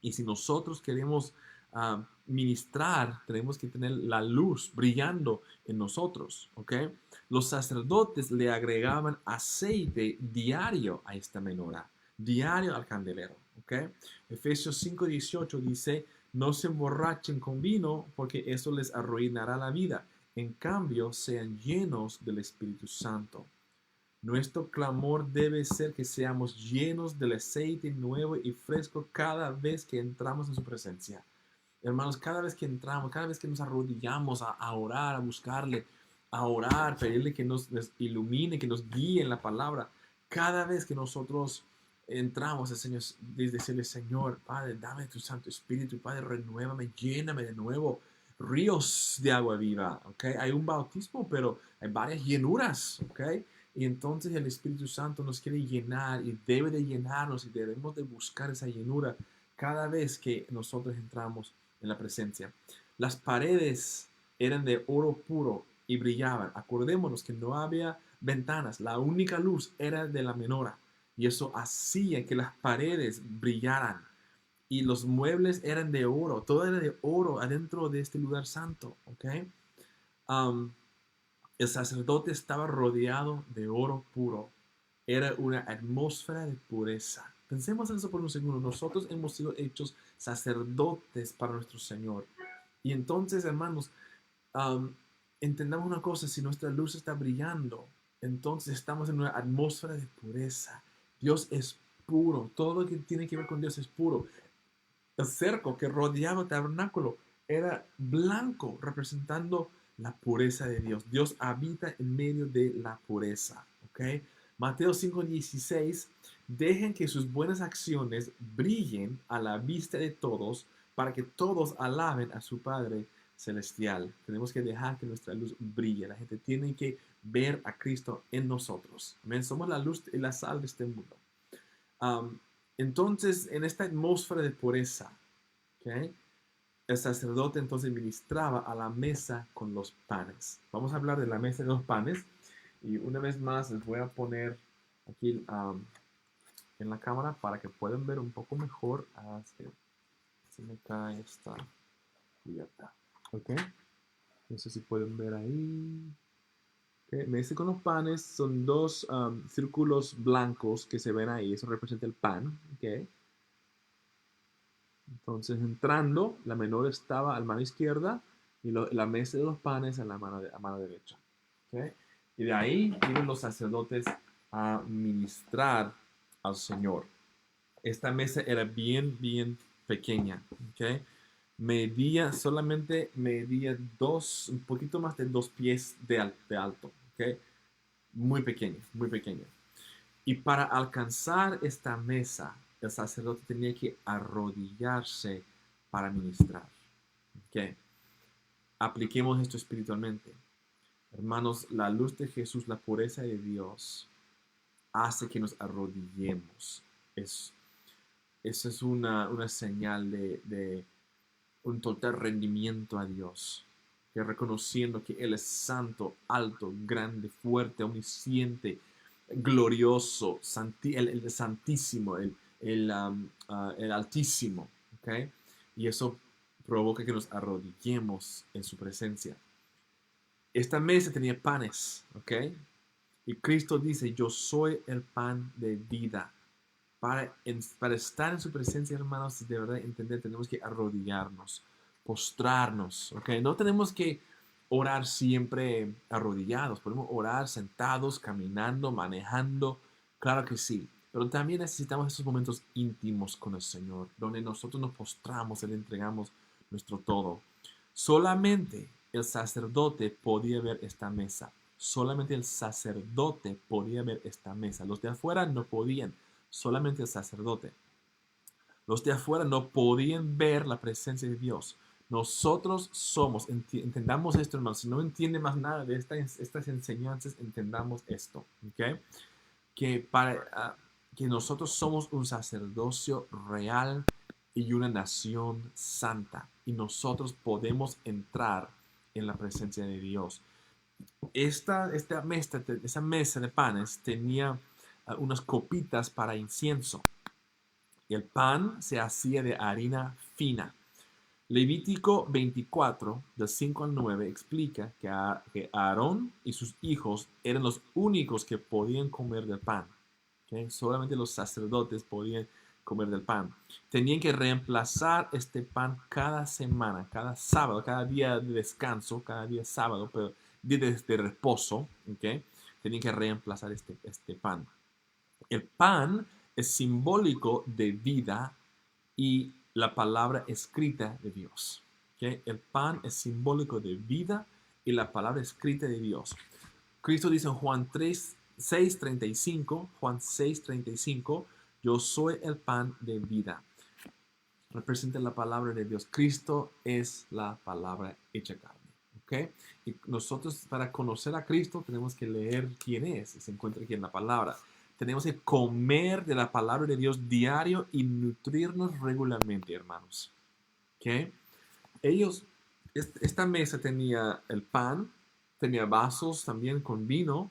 Y si nosotros queremos ministrar, tenemos que tener la luz brillando en nosotros. ¿Okay? Los sacerdotes le agregaban aceite diario a esta menorá, diario al candelero. ¿Okay? Efesios 5:18 dice, no se emborrachen con vino porque eso les arruinará la vida. En cambio, sean llenos del Espíritu Santo. Nuestro clamor debe ser que seamos llenos del aceite nuevo y fresco cada vez que entramos en su presencia. Hermanos, cada vez que entramos, cada vez que nos arrodillamos a orar, a buscarle, a orar, pedirle que nos ilumine, que nos guíe en la palabra, cada vez que nosotros entramos al Señor, decirle, Señor, Padre, dame tu Santo Espíritu, Padre, renuévame, lléname de nuevo, ríos de agua viva, ¿ok? Hay un bautismo, pero hay varias llenuras, ¿ok? Y entonces el Espíritu Santo nos quiere llenar y debe de llenarnos y debemos de buscar esa llenura cada vez que nosotros entramos en la presencia. Las paredes eran de oro puro y brillaban. Acordémonos que no había ventanas, la única luz era de la menorá y eso hacía que las paredes brillaran y los muebles eran de oro, todo era de oro adentro de este lugar santo, ¿ok? Um, el sacerdote estaba rodeado de oro puro, era una atmósfera de pureza. Pensemos en eso por un segundo. Nosotros hemos sido hechos sacerdotes para nuestro Señor. Y entonces, hermanos, um, entendamos una cosa, si nuestra luz está brillando, entonces estamos en una atmósfera de pureza. Dios es puro, todo lo que tiene que ver con Dios es puro. El cerco que rodeaba el tabernáculo era blanco, representando la pureza de Dios. Dios habita en medio de la pureza. ¿Ok? Mateo 5:16, dejen que sus buenas acciones brillen a la vista de todos para que todos alaben a su Padre celestial. Tenemos que dejar que nuestra luz brille. La gente tiene que ver a Cristo en nosotros. Amén. Somos la luz y la sal de este mundo. Um, entonces, en esta atmósfera de pureza, ¿okay? El sacerdote entonces ministraba a la mesa con los panes. Vamos a hablar de la mesa de los panes. Y una vez más les voy a poner aquí en la cámara para que puedan ver un poco mejor. Se me cae esta libertad. ¿Ok? No sé si pueden ver ahí. Okay. Mesa con los panes son dos círculos blancos que se ven ahí. Eso representa el pan. ¿Ok? Entonces, entrando, la menor estaba a la mano izquierda y la mesa de los panes a la mano derecha. ¿Okay? Y de ahí iban los sacerdotes a ministrar al Señor. Esta mesa era bien pequeña. ¿Okay? Solamente medía un poquito más de 2 pies de alto. ¿Okay? Muy pequeña, muy pequeña. Y para alcanzar esta mesa, el sacerdote tenía que arrodillarse para ministrar. ¿Okay? Apliquemos esto espiritualmente. Hermanos, la luz de Jesús, la pureza de Dios, hace que nos arrodillemos. Eso es una señal de un total rendimiento a Dios. Que reconociendo que Él es santo, alto, grande, fuerte, omnisciente, glorioso, el santísimo, el altísimo. ¿Okay? Y eso provoca que nos arrodillemos en su presencia. Esta mesa tenía panes, ¿ok? Y Cristo dice, yo soy el pan de vida. Para estar en su presencia, hermanos, de verdad entender, tenemos que arrodillarnos, postrarnos, ¿ok? No tenemos que orar siempre arrodillados, podemos orar sentados, caminando, manejando, claro que sí. Pero también necesitamos esos momentos íntimos con el Señor, donde nosotros nos postramos y le entregamos nuestro todo. Solamente el sacerdote podía ver esta mesa. Solamente el sacerdote podía ver esta mesa. Los de afuera no podían, solamente el sacerdote. Los de afuera no podían ver la presencia de Dios. Nosotros somos, entendamos esto, hermanos. Si no entiende más nada de estas enseñanzas, entendamos esto. ¿Okay? Que nosotros somos un sacerdocio real y una nación santa. Y nosotros podemos entrar en la presencia de Dios. Esa mesa de panes tenía unas copitas para incienso. Y el pan se hacía de harina fina. Levítico 24, del 5 al 9, explica que Aarón y sus hijos eran los únicos que podían comer del pan. ¿Okay? Solamente los sacerdotes podían comer del pan. Tenían que reemplazar este pan cada semana, cada sábado, cada día de descanso, cada día sábado, pero día de reposo. ¿Okay? Tenían que reemplazar este pan. El pan es simbólico de vida y la palabra escrita de Dios. ¿Okay? El pan es simbólico de vida y la palabra escrita de Dios. Cristo dice en Juan 6:35, Yo soy el pan de vida. Representa la palabra de Dios. Cristo es la palabra hecha carne. ¿Ok? Y nosotros para conocer a Cristo tenemos que leer quién es. Se encuentra aquí en la palabra. Tenemos que comer de la palabra de Dios diario y nutrirnos regularmente, hermanos. ¿Ok? Ellos, esta mesa tenía el pan, tenía vasos también con vino,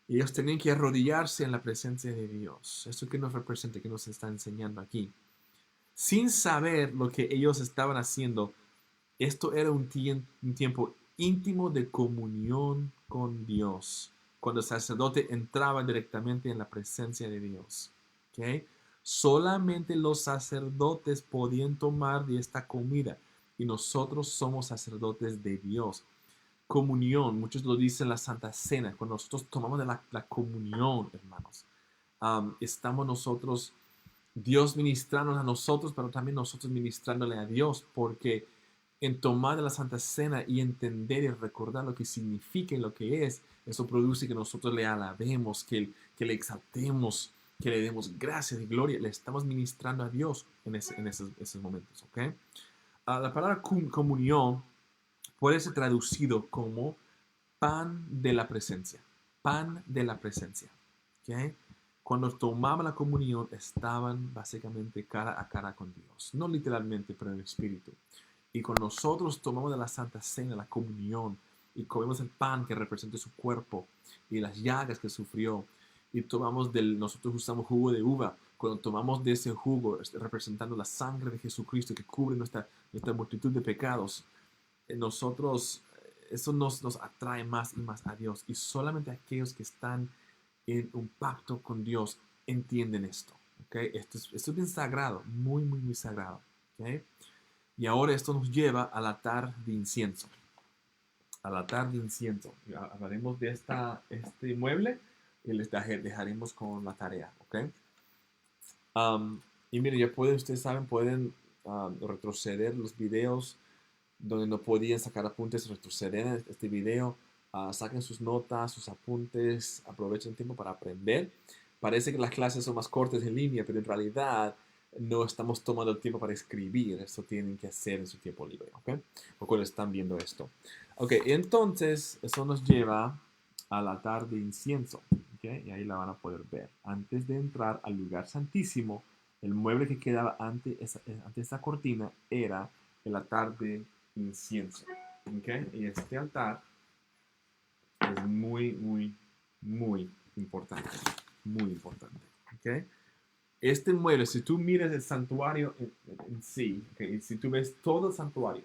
y ellos tenían que arrodillarse en la presencia de Dios. Eso que nos representa, que nos está enseñando aquí. Sin saber lo que ellos estaban haciendo, esto era un tiempo íntimo de comunión con Dios, cuando el sacerdote entraba directamente en la presencia de Dios. ¿Okay? Solamente los sacerdotes podían tomar de esta comida y nosotros somos sacerdotes de Dios. Comunión, muchos lo dicen la Santa Cena, cuando nosotros tomamos de la comunión, hermanos, estamos nosotros, Dios ministrándonos a nosotros, pero también nosotros ministrándole a Dios, porque en tomar de la Santa Cena y entender y recordar lo que significa y lo que es, eso produce que nosotros le alabemos, que le exaltemos, que le demos gracias y gloria. Le estamos ministrando a Dios en esos momentos. ¿Okay? La palabra comunión puede ser traducido como pan de la presencia. Pan de la presencia. ¿Okay? Cuando tomaban la comunión estaban básicamente cara a cara con Dios. No literalmente, pero en el espíritu. Y cuando nosotros tomamos de la Santa Cena, la comunión, y comemos el pan que representa su cuerpo y las llagas que sufrió, y nosotros usamos jugo de uva, cuando tomamos de ese jugo, representando la sangre de Jesucristo que cubre nuestra multitud de pecados, nosotros, eso nos atrae más y más a Dios. Y solamente aquellos que están en un pacto con Dios entienden esto. ¿Okay? Esto es bien sagrado, muy, muy, muy sagrado. ¿Okay? Y ahora esto nos lleva al altar de incienso. Al altar de incienso. Hablaremos de este mueble y les dejaremos con la tarea. ¿Okay? Y miren, ustedes saben, pueden retroceder los videos donde no podían sacar apuntes, retroceder en este video, saquen sus notas, sus apuntes, aprovechen el tiempo para aprender. Parece que las clases son más cortas en línea, pero en realidad no estamos tomando el tiempo para escribir. Esto tienen que hacer en su tiempo libre, ¿ok? O cuando están viendo esto. Ok, entonces eso nos lleva al altar de incienso, ¿ok? Y ahí la van a poder ver. Antes de entrar al lugar santísimo, el mueble que quedaba ante esa cortina era el altar de incienso. ¿Okay? Y este altar es muy, muy, muy importante. Muy importante. ¿Okay? Este mueble, si tú miras el santuario en sí, ¿okay? Si tú ves todo el santuario,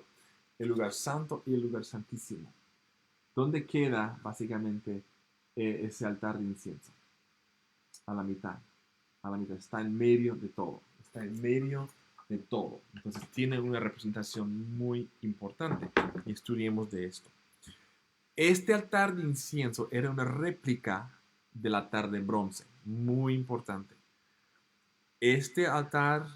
el lugar santo y el lugar santísimo, ¿dónde queda básicamente ese altar de incienso? A la mitad. A la mitad. Está en medio de todo. Está en medio de todo. Entonces tiene una representación muy importante y estudiemos de esto. Este altar de incienso era una réplica del altar de bronce, muy importante. Este altar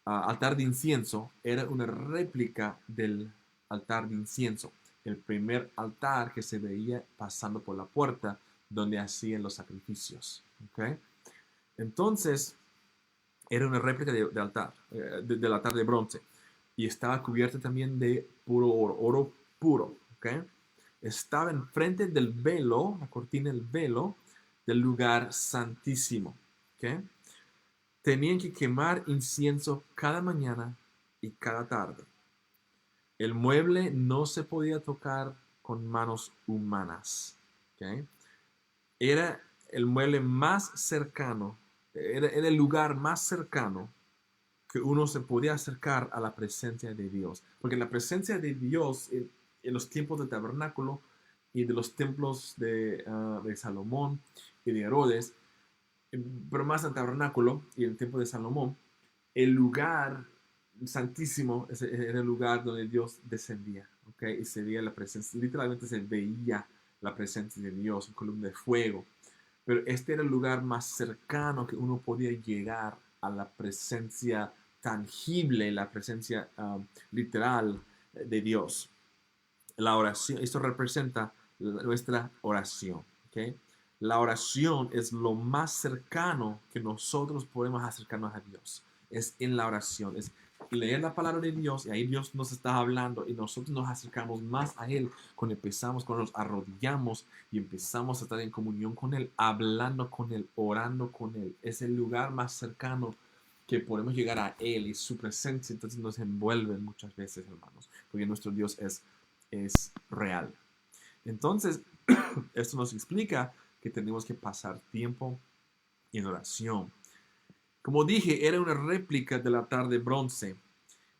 altar de incienso era una réplica del altar de incienso, el primer altar que se veía pasando por la puerta donde hacían los sacrificios. ¿Okay? Entonces, era una réplica del altar de bronce y estaba cubierta también de puro oro puro. ¿Okay? Estaba enfrente del velo, la cortina del velo del lugar santísimo. ¿Okay? Tenían que quemar incienso cada mañana y cada tarde. El mueble no se podía tocar con manos humanas. ¿Okay? Era el mueble más cercano, era el lugar más cercano que uno se podía acercar a la presencia de Dios. Porque la presencia de Dios en los tiempos del tabernáculo y de los templos de Salomón y de Herodes, pero más el tabernáculo y el templo de Salomón, el lugar santísimo era el lugar donde Dios descendía. ¿Okay? Y se veía la presencia, literalmente se veía la presencia de Dios, un columna de fuego. Pero este era el lugar más cercano que uno podía llegar a la presencia tangible, la presencia literal de Dios. La oración, esto representa nuestra oración. ¿Okay? La oración es lo más cercano que nosotros podemos acercarnos a Dios. Es en la oración, es leer la palabra de Dios y ahí Dios nos está hablando y nosotros nos acercamos más a Él cuando empezamos, cuando nos arrodillamos y empezamos a estar en comunión con Él, hablando con Él, orando con Él. Es el lugar más cercano que podemos llegar a Él y su presencia entonces nos envuelve muchas veces, hermanos, porque nuestro Dios es real. Entonces, esto nos explica que tenemos que pasar tiempo en oración. Como dije, era una réplica del altar de bronce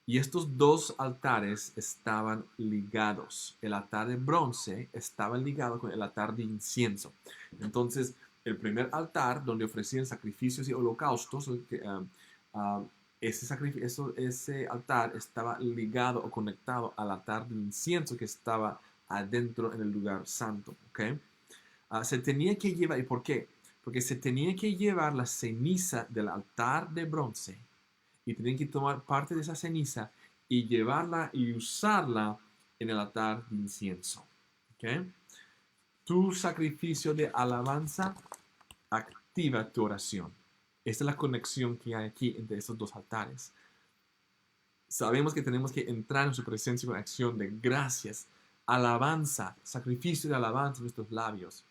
y estos dos altares estaban ligados. El altar de bronce estaba ligado con el altar de incienso. Entonces, el primer altar donde ofrecían sacrificios y holocaustos, ese altar estaba ligado o conectado al altar de incienso que estaba adentro en el lugar santo. ¿Okay? Se tenía que llevar, ¿y por qué? Porque se tenía que llevar la ceniza del altar de bronce y tenían que tomar parte de esa ceniza y llevarla y usarla en el altar de incienso. ¿Okay? Tu sacrificio de alabanza activa tu oración. Esta es la conexión que hay aquí entre estos dos altares. Sabemos que tenemos que entrar en su presencia con acción de gracias, alabanza, sacrificio de alabanza en nuestros labios.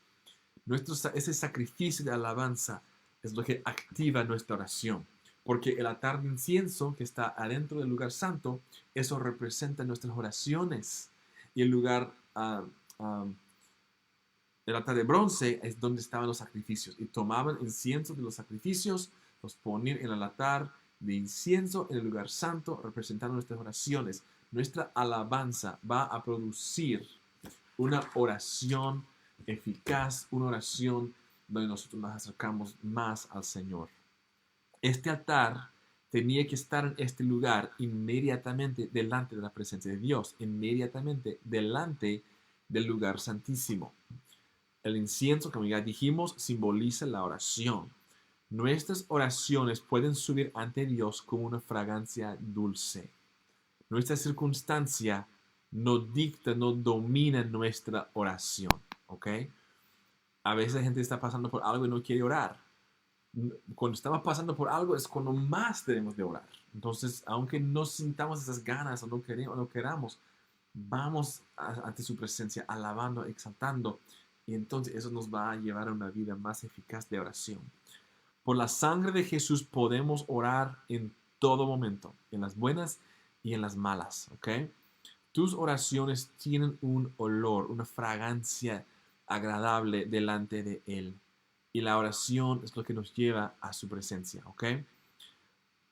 Ese sacrificio de alabanza es lo que activa nuestra oración. Porque el altar de incienso que está adentro del lugar santo, eso representa nuestras oraciones. Y el altar de bronce es donde estaban los sacrificios. Y tomaban incienso de los sacrificios, los ponían en el altar de incienso en el lugar santo, representando nuestras oraciones. Nuestra alabanza va a producir una oración eficaz, una oración donde nosotros nos acercamos más al Señor. Este altar tenía que estar en este lugar inmediatamente delante de la presencia de Dios, inmediatamente delante del lugar santísimo. El incienso, como ya dijimos, simboliza la oración. Nuestras oraciones pueden subir ante Dios como una fragancia dulce. Nuestra circunstancia no dicta, no domina nuestra oración, ¿ok? A veces la gente está pasando por algo y no quiere orar. Cuando estamos pasando por algo es cuando más debemos de orar. Entonces, aunque no sintamos esas ganas o no queramos, vamos ante su presencia alabando, exaltando, y entonces eso nos va a llevar a una vida más eficaz de oración. Por la sangre de Jesús podemos orar en todo momento, en las buenas y en las malas, ¿ok? Tus oraciones tienen un olor, una fragancia agradable delante de Él. Y la oración es lo que nos lleva a su presencia, ¿ok?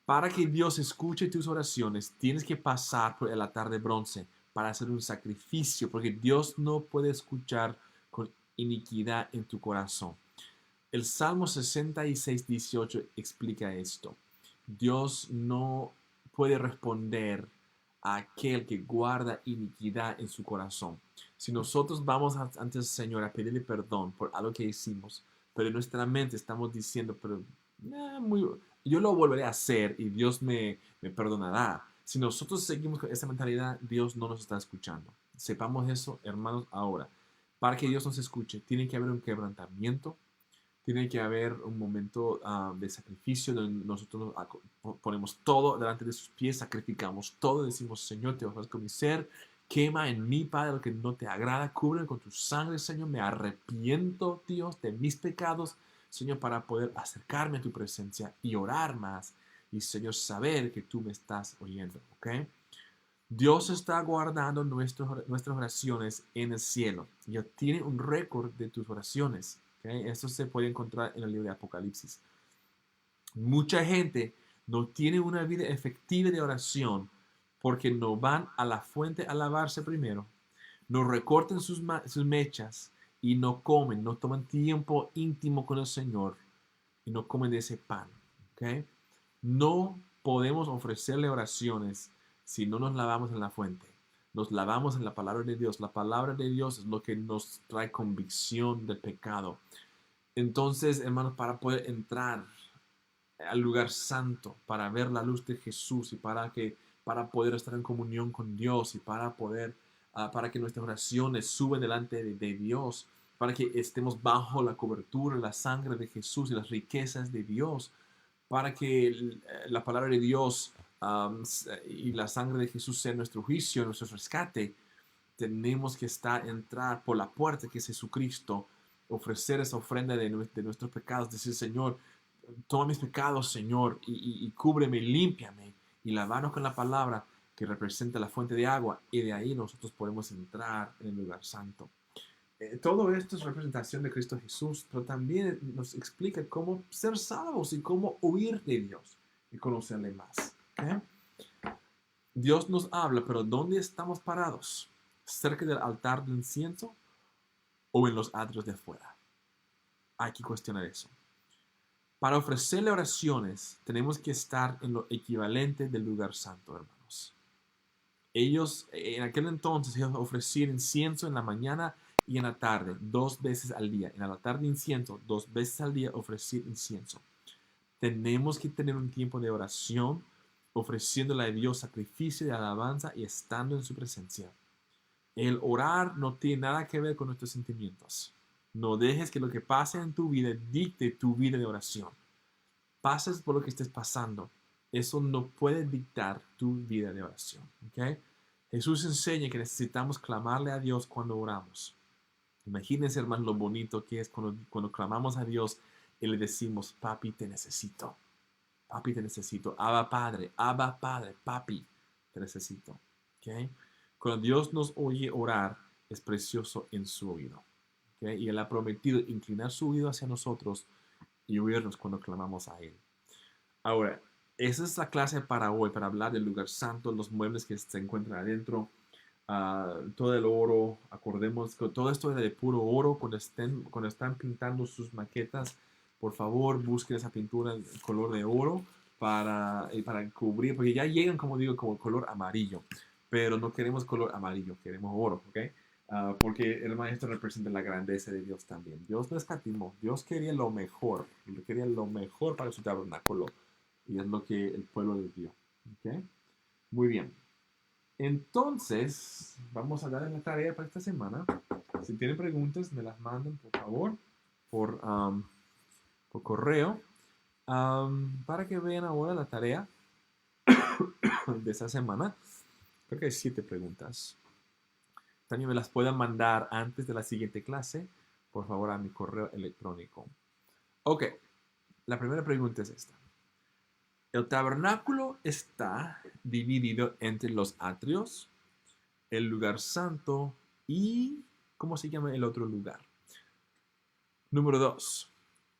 Para que Dios escuche tus oraciones, tienes que pasar por el altar de bronce para hacer un sacrificio, porque Dios no puede escuchar con iniquidad en tu corazón. El Salmo 66:18 explica esto. Dios no puede responder a aquel que guarda iniquidad en su corazón. Si nosotros vamos ante el Señor a pedirle perdón por algo que hicimos, pero en nuestra mente estamos diciendo, pero yo lo volveré a hacer y Dios me perdonará. Si nosotros seguimos con esa mentalidad, Dios no nos está escuchando. Sepamos eso, hermanos, ahora. Para que Dios nos escuche, tiene que haber un quebrantamiento, tiene que haber un momento de sacrificio donde nosotros ponemos todo delante de sus pies, sacrificamos todo, decimos, Señor, te ofrezco mi ser, quema en mí, Padre, lo que no te agrada, cubre con tu sangre, Señor, me arrepiento, Dios, de mis pecados, Señor, para poder acercarme a tu presencia y orar más, y Señor, saber que tú me estás oyendo, ¿ok? Dios está guardando nuestras oraciones en el cielo. Ya tiene un récord de tus oraciones. ¿Okay? Esto se puede encontrar en el libro de Apocalipsis. Mucha gente no tiene una vida efectiva de oración porque no van a la fuente a lavarse primero, no recortan sus mechas y no comen, no toman tiempo íntimo con el Señor y no comen de ese pan. ¿Okay? No podemos ofrecerle oraciones si no nos lavamos en la fuente. Nos lavamos en la palabra de Dios. La palabra de Dios es lo que nos trae convicción del pecado. Entonces, hermanos, para poder entrar al lugar santo, para ver la luz de Jesús y para poder estar en comunión con Dios y para que nuestras oraciones suban delante de Dios, para que estemos bajo la cobertura, la sangre de Jesús y las riquezas de Dios, para que la palabra de Dios y la sangre de Jesús sea nuestro juicio, nuestro rescate. Tenemos que entrar por la puerta que es Jesucristo, ofrecer esa ofrenda de nuestros pecados, decir, Señor, toma mis pecados, Señor, y cúbreme, límpiame, y lavarnos con la palabra que representa la fuente de agua, y de ahí nosotros podemos entrar en el lugar santo. Todo esto es representación de Cristo Jesús, pero también nos explica cómo ser salvos y cómo huir de Dios y conocerle más. ¿Okay? Dios nos habla, pero ¿dónde estamos parados? ¿Cerca del altar de incienso o en los atrios de afuera? Hay que cuestionar eso. Para ofrecerle oraciones, tenemos que estar en lo equivalente del lugar santo, hermanos. Ellos, en aquel entonces, ellos ofrecían incienso en la mañana y en la tarde, 2 veces al día. En el altar de incienso, 2 veces al día ofrecer incienso. Tenemos que tener un tiempo de oración, ofreciéndole a Dios sacrificio de alabanza y estando en su presencia. El orar no tiene nada que ver con nuestros sentimientos. No dejes que lo que pase en tu vida dicte tu vida de oración. Pases por lo que estés pasando. Eso no puede dictar tu vida de oración. ¿Okay? Jesús enseña que necesitamos clamarle a Dios cuando oramos. Imagínense, hermano, lo bonito que es cuando clamamos a Dios y le decimos, papi, te necesito. Papi, te necesito. Abba, Padre, papi, te necesito. ¿Okay? Cuando Dios nos oye orar, es precioso en su oído. ¿Okay? Y Él ha prometido inclinar su oído hacia nosotros y oírnos cuando clamamos a Él. Ahora, esa es la clase para hoy, para hablar del lugar santo, los muebles que se encuentran adentro, todo el oro. Acordemos que todo esto es de puro oro. Cuando están pintando sus maquetas, por favor, busquen esa pintura en color de oro para cubrir, porque ya llegan, como digo, como color amarillo, pero no queremos color amarillo, queremos oro, ¿ok? Porque el maestro representa la grandeza de Dios también. Dios no escatimó, Dios quería lo mejor para su tabernáculo, y es lo que el pueblo le dio, ¿ok? Muy bien. Entonces, vamos a darle la tarea para esta semana. Si tienen preguntas, me las mandan, por favor, por correo, para que vean ahora la tarea de esta semana. Creo que hay 7 preguntas. También me las puedan mandar antes de la siguiente clase, por favor, a mi correo electrónico. Ok, la primera pregunta es esta. El tabernáculo está dividido entre los atrios, el lugar santo y ¿cómo se llama el otro lugar? Número 2.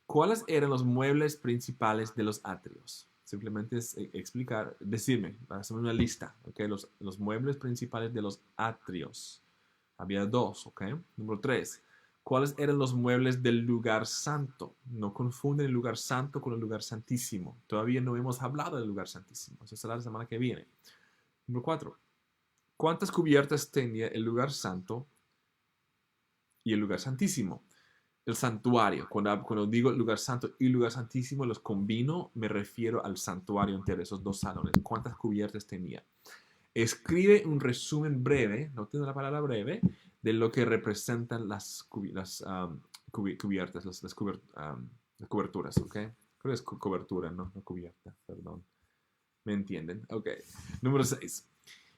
¿Cuáles eran los muebles principales de los atrios? Simplemente es explicar, decirme, hacer una lista, ¿ok? Los muebles principales de los atrios. Había 2, ¿ok? Número 3. ¿Cuáles eran los muebles del lugar santo? No confunden el lugar santo con el lugar santísimo. Todavía no hemos hablado del lugar santísimo. Eso será la semana que viene. Número 4. ¿Cuántas cubiertas tenía el lugar santo y el lugar santísimo? El santuario. Cuando digo lugar santo y lugar santísimo, los combino, me refiero al santuario entero, esos 2 salones. ¿Cuántas cubiertas tenía? Escribe un resumen breve, no tengo la palabra breve, de lo que representan las cubiertas, las coberturas, ¿ok? Creo que es cobertura, no cubierta, perdón. ¿Me entienden? Ok. Número 6.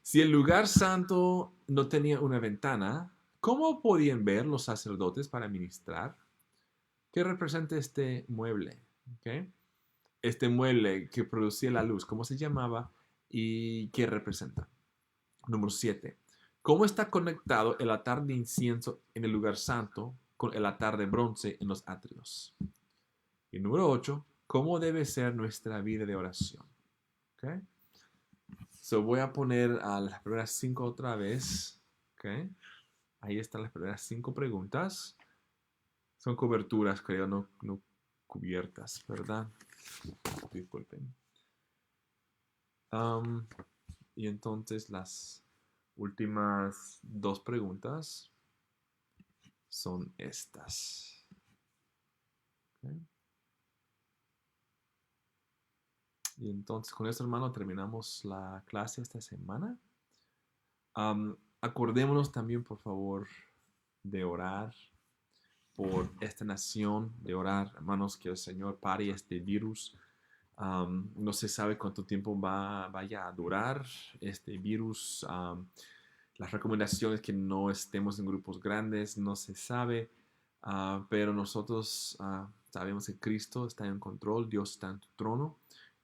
Si el lugar santo no tenía una ventana, ¿cómo podían ver los sacerdotes para ministrar? ¿Qué representa este mueble? ¿Okay? Este mueble que producía la luz, ¿cómo se llamaba y qué representa? Número 7. ¿Cómo está conectado el altar de incienso en el lugar santo con el altar de bronce en los atrios? Y número 8. ¿Cómo debe ser nuestra vida de oración? ¿Okay? So voy a poner a las primeras 5 otra vez. ¿Okay? Ahí están las primeras 5 preguntas. Son coberturas, creo, no cubiertas, ¿verdad? Disculpen. Y entonces las últimas 2 preguntas son estas. ¿Okay? Y entonces con eso, hermano, terminamos la clase esta semana. Acordémonos también, por favor, de orar por esta nación, de orar, hermanos, que el Señor pare este virus. No se sabe cuánto tiempo vaya a durar este virus. Las recomendaciones que no estemos en grupos grandes, no se sabe, pero nosotros sabemos que Cristo está en control, Dios está en tu trono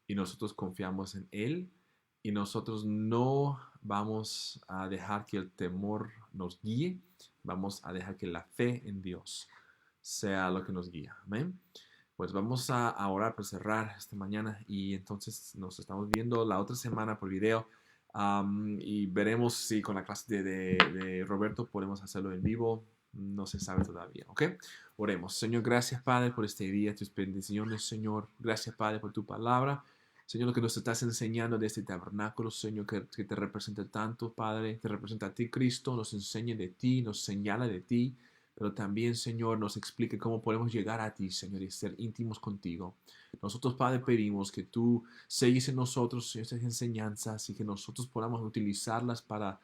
y nosotros confiamos en Él y nosotros no vamos a dejar que el temor nos guíe, vamos a dejar que la fe en Dios sea lo que nos guía. Amén. Pues vamos a orar para cerrar esta mañana y entonces nos estamos viendo la otra semana por video. Y veremos si con la clase de Roberto podemos hacerlo en vivo. No se sabe todavía, ¿ok? Oremos. Señor, gracias, Padre, por este día, tus bendiciones, Señor. Gracias, Padre, por tu palabra. Señor, lo que nos estás enseñando de este tabernáculo, Señor, que te representa tanto, Padre, te representa a ti, Cristo, nos enseña de ti, nos señala de ti, pero también, Señor, nos explique cómo podemos llegar a ti, Señor, y ser íntimos contigo. Nosotros, Padre, pedimos que tú selles en nosotros estas enseñanzas y que nosotros podamos utilizarlas para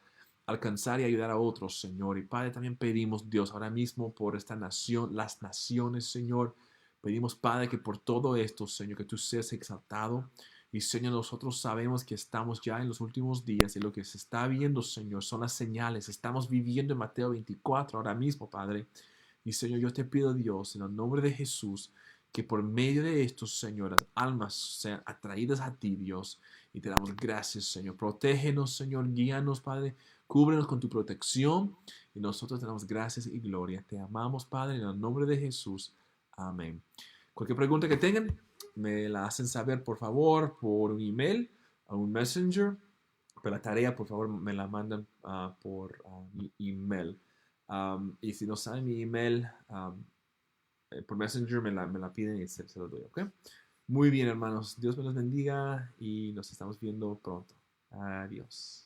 alcanzar y ayudar a otros, Señor. Y Padre, también pedimos, Dios, ahora mismo por esta nación, las naciones, Señor. Pedimos, Padre, que por todo esto, Señor, que tú seas exaltado. Y Señor, nosotros sabemos que estamos ya en los últimos días y lo que se está viendo, Señor, son las señales. Estamos viviendo en Mateo 24 ahora mismo, Padre. Y Señor, yo te pido, Dios, en el nombre de Jesús, que por medio de estos, Señor, las almas sean atraídas a ti, Dios. Y te damos gracias, Señor. Protégenos, Señor. Guíanos, Padre. Cúbrenos con tu protección. Y nosotros te damos gracias y gloria. Te amamos, Padre, en el nombre de Jesús. Amén. Cualquier pregunta que tengan, me la hacen saber, por favor, por un email, a un messenger. Pero la tarea, por favor, me la mandan por mi email. Y si no saben mi email, por Messenger me la piden y se lo doy, ¿ok? Muy bien, hermanos. Dios me los bendiga y nos estamos viendo pronto. Adiós.